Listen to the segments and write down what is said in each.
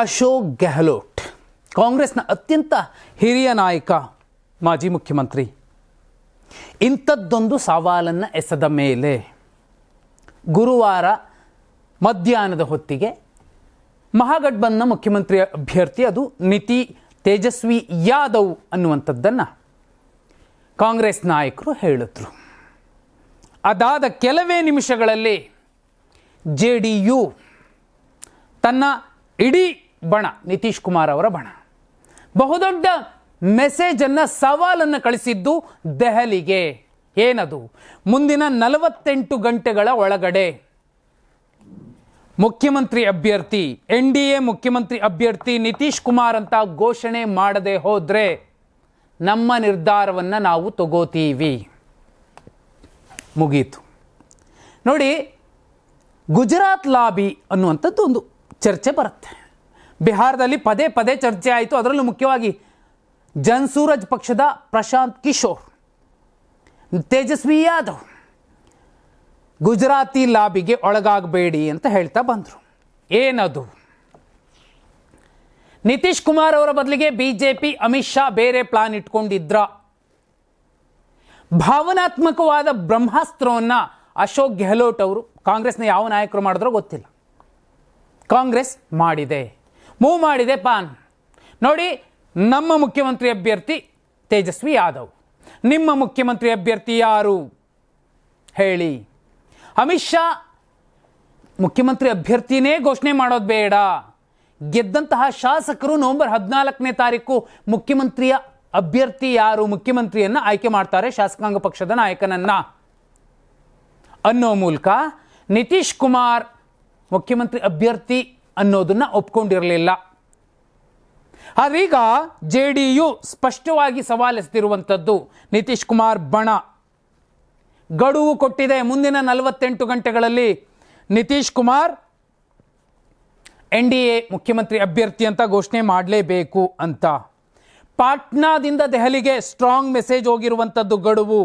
ಅಶೋಕ್ ಗೆಹ್ಲೋಟ್ ಕಾಂಗ್ರೆಸ್ನ ಅತ್ಯಂತ ಹಿರಿಯ ನಾಯಕ, ಮಾಜಿ ಮುಖ್ಯಮಂತ್ರಿ, ಇಂಥದ್ದೊಂದು ಸವಾಲನ್ನು ಎಸೆದ ಮೇಲೆ ಗುರುವಾರ ಮಧ್ಯಾಹ್ನದ ಹೊತ್ತಿಗೆ ಮಹಾಗಠಬಂಧನ ಮುಖ್ಯಮಂತ್ರಿ ಅಭ್ಯರ್ಥಿ ಅದು ತೇಜಸ್ವಿ ಯಾದವ್ ಅನ್ನುವಂಥದ್ದನ್ನು ಕಾಂಗ್ರೆಸ್ ನಾಯಕರು ಹೇಳಿದ್ರು. ಅದಾದ ಕೆಲವೇ ನಿಮಿಷಗಳಲ್ಲಿ JDU ತನ್ನ ಇಡೀ ಬಣ, ನಿತೀಶ್ ಕುಮಾರ್ ಅವರ ಬಣ, ಬಹುದೊಡ್ಡ ಮೆಸೇಜನ್ನು, ಸವಾಲನ್ನು ಕಳಿಸಿದ್ದು ದೆಹಲಿಗೆ. ಏನದು? ಮುಂದಿನ 48 ಗಂಟೆಗಳ ಒಳಗಡೆ ಮುಖ್ಯಮಂತ್ರಿ ಅಭ್ಯರ್ಥಿ, NDA ಮುಖ್ಯಮಂತ್ರಿ ಅಭ್ಯರ್ಥಿ ನಿತೀಶ್ ಕುಮಾರ್ ಅಂತ ಘೋಷಣೆ ಮಾಡದೆ ಹೋದರೆ ನಮ್ಮ ನಿರ್ಧಾರವನ್ನು ನಾವು ತಗೋತೀವಿ. ಮುಗೀತು. ನೋಡಿ, ಗುಜರಾತ್ ಲಾಬಿ ಅನ್ನುವಂಥದ್ದು ಒಂದು ಚರ್ಚೆ ಬರುತ್ತೆ. ಬಿಹಾರದಲ್ಲಿ ಪದೇ ಪದೇ ಚರ್ಚೆ ಆಯಿತು. ಅದರಲ್ಲೂ ಮುಖ್ಯವಾಗಿ ಜನಸೂರಜ್ ಪಕ್ಷದ ಪ್ರಶಾಂತ್ ಕಿಶೋರ್, ತೇಜಸ್ವಿ ಯಾದವ್ ಗುಜರಾತಿ ಲಾಬಿಗೆ ಒಳಗಾಗಬೇಡಿ ಅಂತ ಹೇಳ್ತಾ ಬಂದರು. ಏನದು? ನಿತೀಶ್ ಕುಮಾರ್ ಅವರ ಬದಲಿಗೆ ಬಿಜೆಪಿ, ಅಮಿತ್ ಶಾ ಬೇರೆ ಪ್ಲಾನ್ ಇಟ್ಕೊಂಡಿದ್ರ? ಭಾವನಾತ್ಮಕವಾದ ಬ್ರಹ್ಮಾಸ್ತ್ರವನ್ನು ಅಶೋಕ್ ಗೆಹ್ಲೋಟ್ ಅವರು, ಕಾಂಗ್ರೆಸ್ನ ಯಾವ ನಾಯಕರು ಮಾಡಿದ್ರೋ ಗೊತ್ತಿಲ್ಲ, ಕಾಂಗ್ರೆಸ್ ಮಾಡಿದೆ, ಮೂವ್ ಮಾಡಿದೆ ಪ್ಲಾನ್. ನೋಡಿ, ನಮ್ಮ ಮುಖ್ಯಮಂತ್ರಿ ಅಭ್ಯರ್ಥಿ ತೇಜಸ್ವಿ ಯಾದವ್, ನಿಮ್ಮ ಮುಖ್ಯಮಂತ್ರಿ ಅಭ್ಯರ್ಥಿ ಯಾರು ಹೇಳಿ. ಅಮಿತ್ ಶಾ ಮುಖ್ಯಮಂತ್ರಿ ಅಭ್ಯರ್ಥಿನೇ ಘೋಷಣೆ ಮಾಡೋದು ಬೇಡ, ಗೆದ್ದಂತಹ ಶಾಸಕರು ನವೆಂಬರ್ 14ನೇ ತಾರೀಕು ಮುಖ್ಯಮಂತ್ರಿಯ ಅಭ್ಯರ್ಥಿ ಯಾರು, ಮುಖ್ಯಮಂತ್ರಿಯನ್ನು ಆಯ್ಕೆ ಮಾಡ್ತಾರೆ, ಶಾಸಕಾಂಗ ಪಕ್ಷದ ನಾಯಕನನ್ನ ಅನ್ನೋ ಮೂಲಕ ನಿತೀಶ್ ಕುಮಾರ್ ಮುಖ್ಯಮಂತ್ರಿ ಅಭ್ಯರ್ಥಿ ಅನ್ನೋದನ್ನ ಒಪ್ಕೊಂಡಿರಲಿಲ್ಲ. ಆದ್ರೀಗ JDU ಸ್ಪಷ್ಟವಾಗಿ ಸವಾಲೆಸೆದಿರುವಂಥದ್ದು, ನಿತೀಶ್ ಕುಮಾರ್ ಬಣ ಗಡುವು ಕೊಟ್ಟಿದೆ. ಮುಂದಿನ 48 ಗಂಟೆಗಳಲ್ಲಿ ನಿತೀಶ್ ಕುಮಾರ್ NDA ಮುಖ್ಯಮಂತ್ರಿ ಅಭ್ಯರ್ಥಿ ಅಂತ ಘೋಷಣೆ ಮಾಡಲೇಬೇಕು ಅಂತ. ಪಾಟ್ನಾದಿಂದ ದೆಹಲಿಗೆ ಸ್ಟ್ರಾಂಗ್ ಮೆಸೇಜ್ ಹೋಗಿರುವಂಥದ್ದು ಗಡುವು.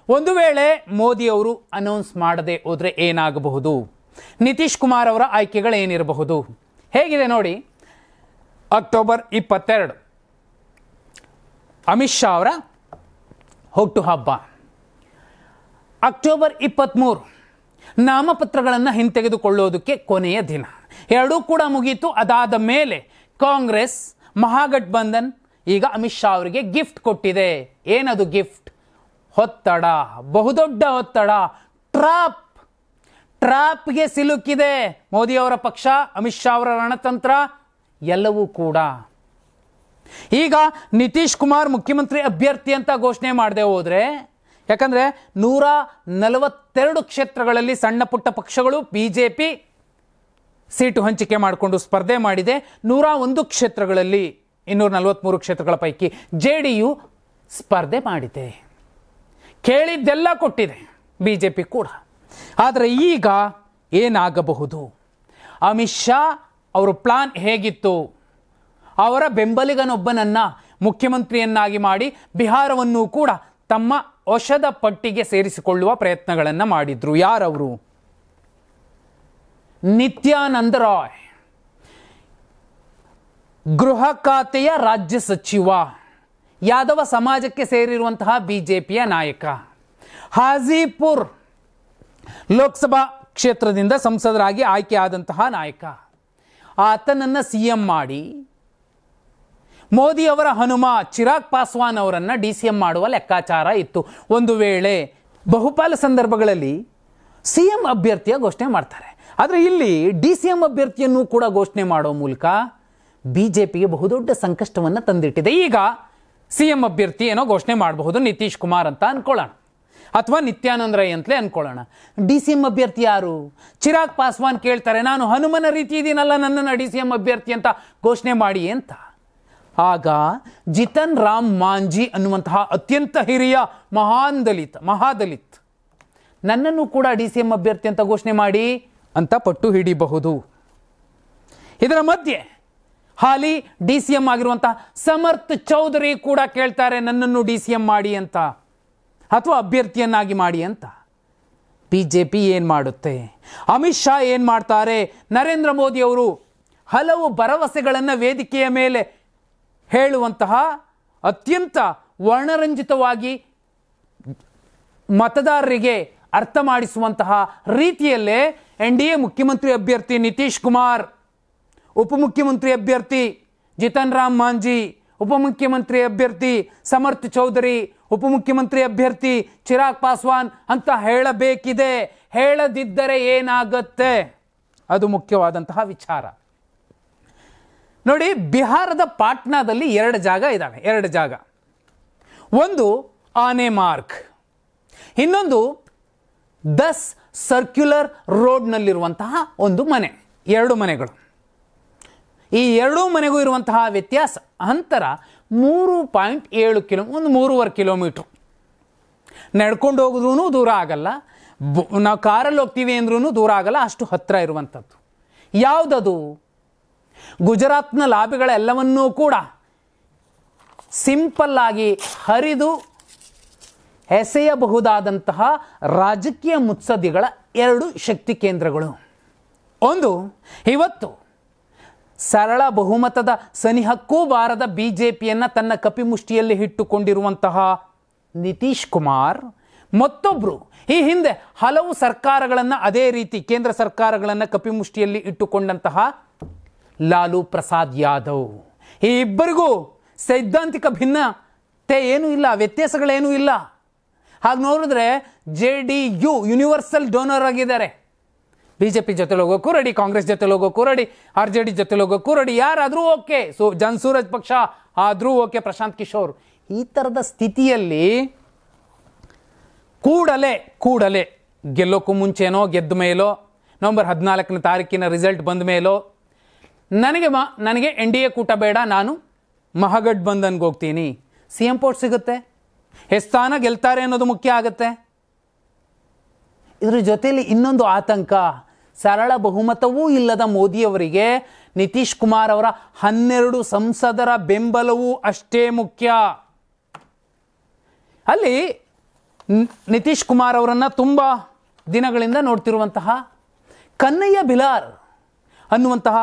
ಒಂದು ವೇಳೆ ಮೋದಿ ಅವರು ಅನೌನ್ಸ್ ಮಾಡದೆ ಹೋದರೆ ಏನಾಗಬಹುದು? ನಿತೀಶ್ ಕುಮಾರ್ ಅವರ ಆಯ್ಕೆಗಳೇನಿರಬಹುದು? ಹೇಗಿದೆ ನೋಡಿ. ಅಕ್ಟೋಬರ್ 22 ಅಮಿತ್ ಶಾ ಅವರ ಹುಟ್ಟುಹಬ್ಬ. ಅಕ್ಟೋಬರ್ 23 ನಾಮಪತ್ರಗಳನ್ನು ಹಿಂತೆಗೆದುಕೊಳ್ಳೋದಕ್ಕೆ ಕೊನೆಯ ದಿನ. ಎರಡೂ ಕೂಡ ಮುಗೀತು. ಅದಾದ ಮೇಲೆ ಕಾಂಗ್ರೆಸ್ ಮಹಾಗಠಬಂಧನ್ ಈಗ ಅಮಿತ್ ಶಾ ಅವರಿಗೆ ಗಿಫ್ಟ್ ಕೊಟ್ಟಿದೆ. ಏನದು ಗಿಫ್ಟ್? ಒತ್ತಡ, ಬಹುದೊಡ್ಡ ಒತ್ತಡ, ಟ್ರಾಪ್ಗೆ ಸಿಲುಕಿದೆ ಮೋದಿ ಅವರ ಪಕ್ಷ, ಅಮಿತ್ ಶಾ ಅವರ ರಣತಂತ್ರ ಎಲ್ಲವೂ ಕೂಡ. ಈಗ ನಿತೀಶ್ ಕುಮಾರ್ ಮುಖ್ಯಮಂತ್ರಿ ಅಭ್ಯರ್ಥಿ ಅಂತ ಘೋಷಣೆ ಮಾಡದೆ ಹೋದರೆ, ಯಾಕಂದರೆ 142 ಕ್ಷೇತ್ರಗಳಲ್ಲಿ ಸಣ್ಣ ಪುಟ್ಟ ಪಕ್ಷಗಳು ಬಿಜೆಪಿ ಸೀಟು ಹಂಚಿಕೆ ಮಾಡಿಕೊಂಡು ಸ್ಪರ್ಧೆ ಮಾಡಿದೆ. 101 ಕ್ಷೇತ್ರಗಳಲ್ಲಿ 243 ಕ್ಷೇತ್ರಗಳ ಪೈಕಿ JDU ಸ್ಪರ್ಧೆ ಮಾಡಿದೆ. ಕೇಳಿದ್ದೆಲ್ಲ ಕೊಟ್ಟಿದೆ ಬಿಜೆಪಿ ಕೂಡ. ಆದರೆ ಈಗ ಏನಾಗಬಹುದು? ಅಮಿತ್ ಶಾ ಅವರ ಪ್ಲಾನ್ ಹೇಗಿತ್ತು? ಅವರ ಬೆಂಬಲಿಗನೊಬ್ಬನನ್ನು ಮುಖ್ಯಮಂತ್ರಿಯನ್ನಾಗಿ ಮಾಡಿ ಬಿಹಾರವನ್ನು ಕೂಡ ತಮ್ಮ ವಶದ ಪಟ್ಟಿಗೆ ಸೇರಿಸಿಕೊಳ್ಳುವ ಪ್ರಯತ್ನಗಳನ್ನು ಮಾಡಿದ್ರು. ಯಾರವರು? ನಿತ್ಯಾನಂದ ರಾಯ್, ಗೃಹ ಖಾತೆಯ ರಾಜ್ಯ ಸಚಿವ, ಯಾದವ ಸಮಾಜಕ್ಕೆ ಸೇರಿರುವಂತಹ ಬಿಜೆಪಿಯ ನಾಯಕ, ಹಾಜಿಪುರ್ ಲೋಕಸಭಾ ಕ್ಷೇತ್ರದಿಂದ ಸಂಸದರಾಗಿ ಆಯ್ಕೆ ಆದಂತಹ ನಾಯಕ. ಆತನನ್ನು CM ಮಾಡಿ ಮೋದಿ ಅವರ ಹನುಮ ಚಿರಾಗ್ ಪಾಸ್ವಾನ್ ಅವರನ್ನು DCM ಮಾಡುವ ಲೆಕ್ಕಾಚಾರ ಇತ್ತು. ಒಂದು ವೇಳೆ ಬಹುಪಾಲು ಸಂದರ್ಭಗಳಲ್ಲಿ CM ಅಭ್ಯರ್ಥಿಯ ಘೋಷಣೆ ಮಾಡ್ತಾರೆ. ಆದರೆ ಇಲ್ಲಿ DCM ಅಭ್ಯರ್ಥಿಯನ್ನು ಕೂಡ ಘೋಷಣೆ ಮಾಡೋ ಮೂಲಕ ಬಿಜೆಪಿಗೆ ಬಹುದೊಡ್ಡ ಸಂಕಷ್ಟವನ್ನು ತಂದಿಟ್ಟಿದೆ. ಈಗ CM ಅಭ್ಯರ್ಥಿ ಏನೋ ಘೋಷಣೆ ಮಾಡಬಹುದು, ನಿತೀಶ್ ಕುಮಾರ್ ಅಂತ ಅನ್ಕೊಳ್ಳೋಣ, ಅಥವಾ ನಿತ್ಯಾನಂದ ರೈ ಅಂತಲೇ ಅನ್ಕೊಳ್ಳೋಣ. DCM ಅಭ್ಯರ್ಥಿ ಯಾರು? ಚಿರಾಗ್ ಪಾಸ್ವಾನ್ ಕೇಳ್ತಾರೆ, ನಾನು ಹನುಮನ ರೀತಿ ಇದೀನಲ್ಲ, ನನ್ನನ್ನು DCM ಅಭ್ಯರ್ಥಿ ಅಂತ ಘೋಷಣೆ ಮಾಡಿ ಅಂತ. ಆಗ ಜಿತನ್ ರಾಮ್ ಮಾಂಜಿ ಅನ್ನುವಂತಹ ಅತ್ಯಂತ ಹಿರಿಯ ಮಹಾದಲಿತ್ ನನ್ನನ್ನು ಕೂಡ DCM ಅಭ್ಯರ್ಥಿ ಅಂತ ಘೋಷಣೆ ಮಾಡಿ ಅಂತ ಪಟ್ಟು ಹಿಡಿಬಹುದು. ಇದರ ಮಧ್ಯೆ ಹಾಲಿ DCM ಆಗಿರುವಂತಹ ಸಮರ್ಥ್ ಚೌಧರಿ ಕೂಡ ಕೇಳ್ತಾರೆ, ನನ್ನನ್ನು DCM ಮಾಡಿ ಅಂತ, ಅಥವಾ ಅಭ್ಯರ್ಥಿಯನ್ನಾಗಿ ಮಾಡಿ ಅಂತ. ಬಿಜೆಪಿ ಏನು ಮಾಡುತ್ತೆ? ಅಮಿತ್ ಶಾ ಏನು ಮಾಡ್ತಾರೆ? ನರೇಂದ್ರ ಮೋದಿ ಅವರು ಹಲವು ಭರವಸೆಗಳನ್ನು ವೇದಿಕೆಯ ಮೇಲೆ ಹೇಳುವಂತಹ ಅತ್ಯಂತ ವರ್ಣರಂಜಿತವಾಗಿ ಮತದಾರರಿಗೆ ಅರ್ಥ ಮಾಡಿಸುವಂತಹ ರೀತಿಯಲ್ಲೇ NDA ಮುಖ್ಯಮಂತ್ರಿ ಅಭ್ಯರ್ಥಿ ನಿತೀಶ್ ಕುಮಾರ್, ಉಪಮುಖ್ಯಮಂತ್ರಿ ಅಭ್ಯರ್ಥಿ ಜಿತನ್ ರಾಮ್ ಮಾಂಜಿ, ಉಪಮುಖ್ಯಮಂತ್ರಿ ಅಭ್ಯರ್ಥಿ ಸಮರ್ಥ್ ಚೌಧರಿ, ಉಪಮುಖ್ಯಮಂತ್ರಿ ಅಭ್ಯರ್ಥಿ ಚಿರಾಗ್ ಪಾಸ್ವಾನ್ ಅಂತ ಹೇಳಬೇಕಿದೆ. ಹೇಳದಿದ್ದರೆ ಏನಾಗುತ್ತೆ, ಅದು ಮುಖ್ಯವಾದಂತಹ ವಿಚಾರ. ನೋಡಿ, ಬಿಹಾರದ ಪಾಟ್ನಾದಲ್ಲಿ 2 ಜಾಗ ಇದ್ದಾವೆ. 2 ಜಾಗ, ಒಂದು ಆನೆ ಮಾರ್ಗ್, ಇನ್ನೊಂದು 10 ಸರ್ಕ್ಯುಲರ್ ರೋಡ್ನಲ್ಲಿರುವಂತಹ ಒಂದು ಮನೆ. 2 ಮನೆಗಳು. ಈ 2 ಮನೆಗೂ ಇರುವಂತಹ ವ್ಯತ್ಯಾಸ ಅಂತರ 3.7 ಒಂದು 3.5 ಕಿಲೋಮೀಟ್ರ್. ನಡ್ಕೊಂಡು ಹೋಗಿದ್ರೂ ದೂರ ಆಗಲ್ಲ, ನಾವು ಕಾರಲ್ಲಿ ಹೋಗ್ತೀವಿ ಅಂದ್ರೂ ದೂರ ಆಗಲ್ಲ, ಅಷ್ಟು ಹತ್ತಿರ ಇರುವಂಥದ್ದು. ಯಾವುದದು? ಗುಜರಾತ್ನ ಲಾಭಿಗಳೆಲ್ಲವನ್ನೂ ಕೂಡ ಸಿಂಪಲ್ ಆಗಿ ಹರಿದು ಎಸೆಯಬಹುದಾದಂತಹ ರಾಜಕೀಯ ಮುತ್ಸದ್ದಿಗಳ 2 ಶಕ್ತಿ ಕೇಂದ್ರಗಳು. ಒಂದು, ಇವತ್ತು ಸರಳ ಬಹುಮತದ ಸನಿಹಕ್ಕೂ ಬಾರದ BJPಯನ್ನು ತನ್ನ ಕಪಿಮುಷ್ಟಿಯಲ್ಲಿ ಇಟ್ಟುಕೊಂಡಿರುವಂತಹ ನಿತೀಶ್ ಕುಮಾರ್, ಮತ್ತೊಬ್ಬರು ಈ ಹಿಂದೆ ಹಲವು ಸರ್ಕಾರಗಳನ್ನು ಅದೇ ರೀತಿ ಕೇಂದ್ರ ಸರ್ಕಾರಗಳನ್ನು ಕಪಿಮುಷ್ಟಿಯಲ್ಲಿ ಇಟ್ಟುಕೊಂಡಂತಹ ಲಾಲು ಪ್ರಸಾದ್ ಯಾದವ್. ಈ ಇಬ್ಬರಿಗೂ ಸೈದ್ಧಾಂತಿಕ ಭಿನ್ನತೆ ಏನೂ ಇಲ್ಲ, ವ್ಯತ್ಯಾಸಗಳೇನೂ ಇಲ್ಲ. ಹಾಗೆ ನೋಡಿದ್ರೆ JDU ಯೂನಿವರ್ಸಲ್ ಡೋನರ್ ಆಗಿದ್ದಾರೆ. BJP ಜೊತೆ ಹೋಗೋಕ್ಕೂ ರೆಡಿ, ಕಾಂಗ್ರೆಸ್ ಜೊತೆ ಹೋಗೋಕ್ಕೂ ರೆಡಿ, RJD ಜೊತೆ ಹೋಗೋಕ್ಕೂ ರೆಡಿ, ಯಾರಾದರೂ ಓಕೆ. ಜನ್ಸೂರಜ್ ಪಕ್ಷ ಆದರೂ ಓಕೆ, ಪ್ರಶಾಂತ್ ಕಿಶೋರ್. ಈ ಥರದ ಸ್ಥಿತಿಯಲ್ಲಿ ಕೂಡಲೇ ಗೆಲ್ಲೋಕ್ಕೂ ಮುಂಚೆನೋ ಗೆದ್ದ ಮೇಲೋ, ನವೆಂಬರ್ 14ನೇ ತಾರೀಕಿನ ರಿಸಲ್ಟ್ ಬಂದ ಮೇಲೋ ನನಗೆ NDA ಕೂಟ ಬೇಡ, ನಾನು ಮಹಾಗಠಬಂಧನ್ಗೆ ಹೋಗ್ತೀನಿ, CM ಪೋಸ್ಟ್ ಸಿಗುತ್ತೆ, ಎಷ್ಟು ಸ್ಥಾನ ಗೆಲ್ತಾರೆ ಅನ್ನೋದು ಮುಖ್ಯ ಆಗುತ್ತೆ. ಇದರ ಜೊತೆಯಲ್ಲಿ ಇನ್ನೊಂದು ಆತಂಕ, ಸರಳ ಬಹುಮತವೂ ಇಲ್ಲದ ಮೋದಿಯವರಿಗೆ ನಿತೀಶ್ ಕುಮಾರ್ ಅವರ 12 ಸಂಸದರ ಬೆಂಬಲವೂ ಅಷ್ಟೇ ಮುಖ್ಯ. ಅಲ್ಲಿ ನಿತೀಶ್ ಕುಮಾರ್ ಅವರನ್ನು ತುಂಬ ದಿನಗಳಿಂದ ನೋಡ್ತಿರುವಂತಹ ಕನ್ನಯ್ಯ ಬಿಲಾರ್ ಅನ್ನುವಂತಹ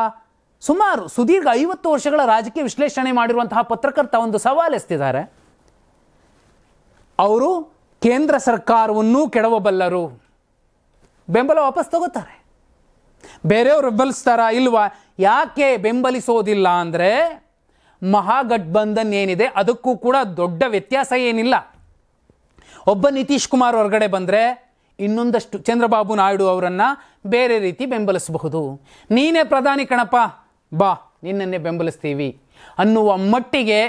ಸುದೀರ್ಘ 50 ವರ್ಷಗಳ ರಾಜಕೀಯ ವಿಶ್ಲೇಷಣೆ ಮಾಡಿರುವಂತಹ ಪತ್ರಕರ್ತ ಒಂದು ಸವಾಲು ಎಸ್ತಿದ್ದಾರೆ. ಅವರು ಕೇಂದ್ರ ಸರ್ಕಾರವನ್ನು ಕೆಡವಬಲ್ಲರು, ಬೆಂಬಲ ವಾಪಸ್ ತಗೋತಾರೆ. ಬೇರೆಯವರು ಬೆಂಬಲಿಸ್ತಾರಾ ಇಲ್ವಾ? ಯಾಕೆ ಬೆಂಬಲಿಸೋದಿಲ್ಲ ಅಂದರೆ ಮಹಾಗಠಬಂಧನ್ ಏನಿದೆ ಅದಕ್ಕೂ ಕೂಡ ದೊಡ್ಡ ವ್ಯತ್ಯಾಸ ಏನಿಲ್ಲ. ಒಬ್ಬ ನಿತೀಶ್ ಕುಮಾರ್ ಹೊರಗಡೆ ಬಂದರೆ ಇನ್ನೊಂದಷ್ಟು ಚಂದ್ರಬಾಬು ನಾಯ್ಡು ಅವರನ್ನು ಬೇರೆ ರೀತಿ ಬೆಂಬಲಿಸಬಹುದು. ನೀನೇ ಪ್ರಧಾನಿ ಕಣಪ್ಪ, ಬಾ ನಿನ್ನನ್ನೇ ಬೆಂಬಲಿಸ್ತೀವಿ ಅನ್ನುವ ಮಟ್ಟಿಗೆ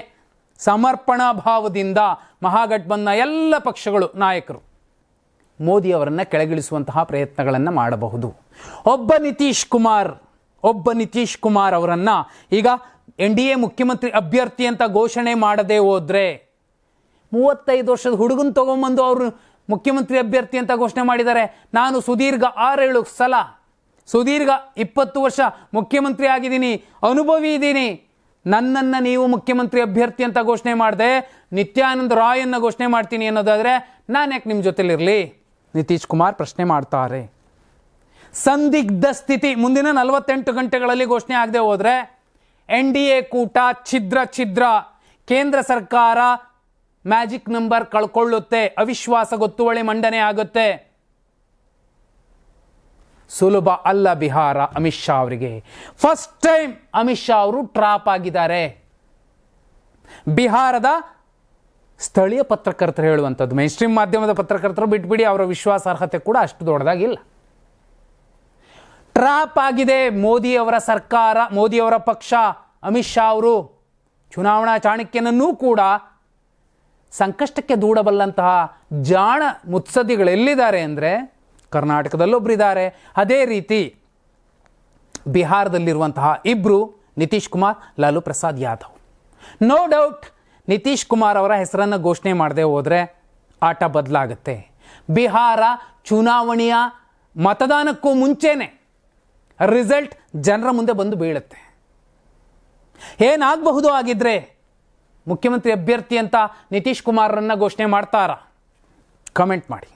ಸಮರ್ಪಣಾ ಭಾವದಿಂದ ಮಹಾಗಠಬಂಧನ ಎಲ್ಲ ಪಕ್ಷಗಳು ನಾಯಕರು ಮೋದಿ ಅವರನ್ನು ಕೆಳಗಿಳಿಸುವಂತಹ ಪ್ರಯತ್ನಗಳನ್ನು ಮಾಡಬಹುದು. ಒಬ್ಬ ನಿತೀಶ್ ಕುಮಾರ್ ಅವರನ್ನು ಈಗ NDA ಮುಖ್ಯಮಂತ್ರಿ ಅಭ್ಯರ್ಥಿ ಅಂತ ಘೋಷಣೆ ಮಾಡದೆ ಹೋದರೆ, 35 ವರ್ಷದ ಹುಡುಗನ ತಗೊಂಬಂದು ಅವರು ಮುಖ್ಯಮಂತ್ರಿ ಅಭ್ಯರ್ಥಿ ಅಂತ ಘೋಷಣೆ ಮಾಡಿದ್ದಾರೆ. ನಾನು ಸುದೀರ್ಘ 6-7 ಸಲ 20 ವರ್ಷ ಮುಖ್ಯಮಂತ್ರಿ ಆಗಿದ್ದೀನಿ, ಅನುಭವಿ ಇದ್ದೀನಿ, ನನ್ನನ್ನು ನೀವು ಮುಖ್ಯಮಂತ್ರಿ ಅಭ್ಯರ್ಥಿ ಅಂತ ಘೋಷಣೆ ಮಾಡಿದೆ, ನಿತ್ಯಾನಂದ ರಾಯನ್ನ ಘೋಷಣೆ ಮಾಡ್ತೀನಿ ಅನ್ನೋದಾದರೆ ನಾನು ಯಾಕೆ ನಿಮ್ಮ ಜೊತೆಲಿರಲಿ? ನಿತೀಶ್ ಕುಮಾರ್ ಪ್ರಶ್ನೆ ಮಾಡ್ತಾರೆ. ಸಂದಿಗ್ಧ ಸ್ಥಿತಿ ಮುಂದಿನ 48 ಗಂಟೆಗಳಲ್ಲಿ ಘೋಷಣೆ ಆಗದೆ ಹೋದರೆ NDA ಕೂಟ ಛಿದ್ರ, ಕೇಂದ್ರ ಸರ್ಕಾರ ಮ್ಯಾಜಿಕ್ ನಂಬರ್ ಕಳ್ಕೊಳ್ಳುತ್ತೆ, ಅವಿಶ್ವಾಸ ಗೊತ್ತುವಳಿ ಮಂಡನೆ ಆಗುತ್ತೆ. ಸುಲಭ ಅಲ್ಲ ಬಿಹಾರ ಅಮಿತ್ ಶಾ ಅವರಿಗೆ. ಫಸ್ಟ್ ಟೈಮ್ ಅಮಿತ್ ಶಾ ಅವರು ಟ್ರಾಪ್ ಆಗಿದ್ದಾರೆ. ಬಿಹಾರದ ಸ್ಥಳೀಯ ಪತ್ರಕರ್ತರು ಹೇಳುವಂಥದ್ದು, ಮೈನ್ ಸ್ಟ್ರೀಮ್ ಮಾಧ್ಯಮದ ಪತ್ರಕರ್ತರು ಬಿಟ್ಬಿಡಿ, ಅವರ ವಿಶ್ವಾಸಾರ್ಹತೆ ಕೂಡ ಅಷ್ಟು ದೊಡ್ಡದಾಗಿಲ್ಲ. ಟ್ರಾಪ್ ಆಗಿದೆ ಮೋದಿಯವರ ಸರ್ಕಾರ, ಮೋದಿಯವರ ಪಕ್ಷ. ಅಮಿತ್ ಶಾ ಅವರು ಚುನಾವಣಾ ಚಾಣಕ್ಯನನ್ನೂ ಕೂಡ ಸಂಕಷ್ಟಕ್ಕೆ ದೂಡಬಲ್ಲಂತಹ ಜಾಣ ಮುತ್ಸದ್ದಿಗಳು ಎಲ್ಲಿದ್ದಾರೆ ಅಂದರೆ ಕರ್ನಾಟಕದಲ್ಲೊಬ್ಬರಿದ್ದಾರೆ, ಅದೇ ರೀತಿ ಬಿಹಾರದಲ್ಲಿರುವಂತಹ ಇಬ್ಬರು ನಿತೀಶ್ ಕುಮಾರ್, ಲಾಲು ಪ್ರಸಾದ್ ಯಾದವ್. ನೋ ಡೌಟ್ ನಿತೀಶ್ ಕುಮಾರ್ ಅವರ ಹೆಸರನ್ನು ಘೋಷಣೆ ಮಾಡದೆ ಹೋದರೆ ಆಟ ಬದಲಾಗುತ್ತೆ. ಬಿಹಾರ ಚುನಾವಣೆಯ ಮತದಾನಕ್ಕೂ ಮುಂಚೆನೆ ರಿಸಲ್ಟ್ ಜನರ ಮುಂದೆ ಬಂದು ಬೀಳುತ್ತೆ. ಏನಾಗಬಹುದು ಆಗಿದ್ರೆ ಮುಖ್ಯಮಂತ್ರಿ ಅಭ್ಯರ್ಥಿ ಅಂತ ನಿತೀಶ್ ಕುಮಾರರನ್ನು ಘೋಷಣೆ ಮಾಡ್ತಾರಾ? ಕಮೆಂಟ್ ಮಾಡಿ.